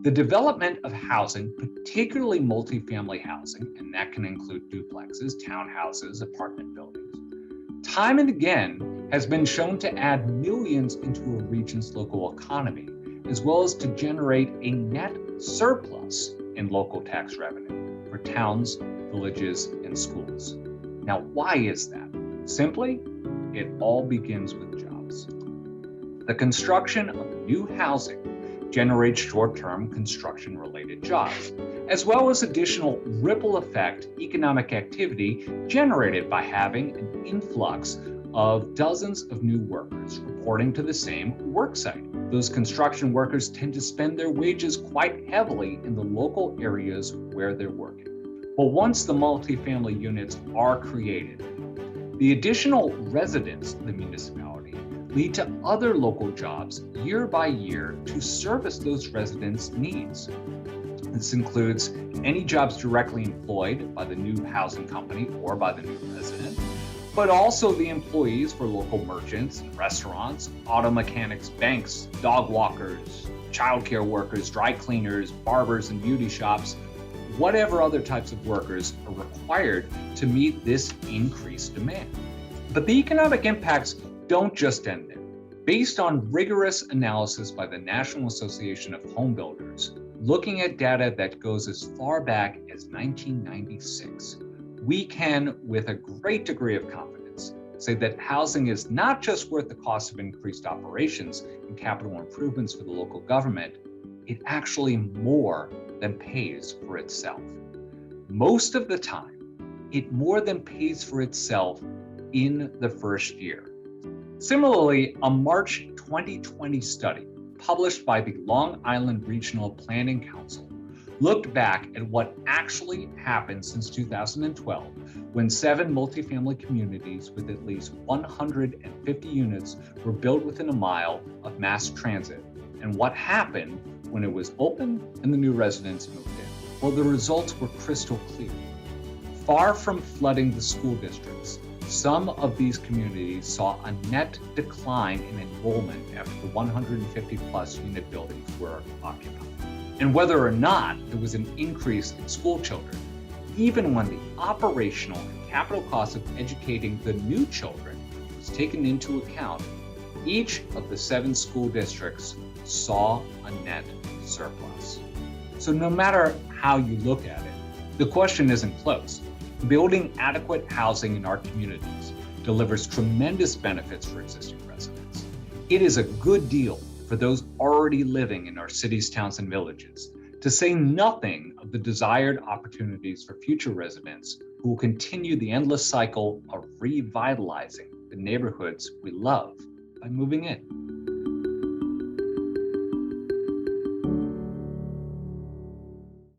The development of housing, particularly multifamily housing, and that can include duplexes, townhouses, apartment buildings, time and again has been shown to add millions into a region's local economy, as well as to generate a net surplus in local tax revenue for towns, villages, and schools. Now, why is that? Simply, it all begins with jobs. The construction of new housing generates short-term construction-related jobs, as well as additional ripple effect economic activity generated by having an influx of dozens of new workers reporting to the same work site. Those construction workers tend to spend their wages quite heavily in the local areas where they're working. But once the multifamily units are created, the additional residents of the municipality lead to other local jobs year by year to service those residents' needs. This includes any jobs directly employed by the new housing company or by the new resident, but also the employees for local merchants and restaurants, auto mechanics, banks, dog walkers, childcare workers, dry cleaners, barbers and beauty shops, whatever other types of workers are required to meet this increased demand. But the economic impacts don't just end there. Based on rigorous analysis by the National Association of Home Builders, looking at data that goes as far back as 1996, we can, with a great degree of confidence, say that housing is not just worth the cost of increased operations and capital improvements for the local government, it actually more than pays for itself. Most of the time, it more than pays for itself in the first year. Similarly, a March 2020 study published by the Long Island Regional Planning Council looked back at what actually happened since 2012, when 7 multifamily communities with at least 150 units were built within a mile of mass transit, and what happened when it was open and the new residents moved in. Well, the results were crystal clear. Far from flooding the school districts, some of these communities saw a net decline in enrollment after the 150 plus unit buildings were occupied. And whether or not there was an increase in school children, even when the operational and capital costs of educating the new children was taken into account, each of the 7 school districts saw a net surplus. So no matter how you look at it, the question isn't close. Building adequate housing in our communities delivers tremendous benefits for existing residents. It is a good deal for those already living in our cities, towns, and villages, to say nothing of the desired opportunities for future residents who will continue the endless cycle of revitalizing the neighborhoods we love by moving in.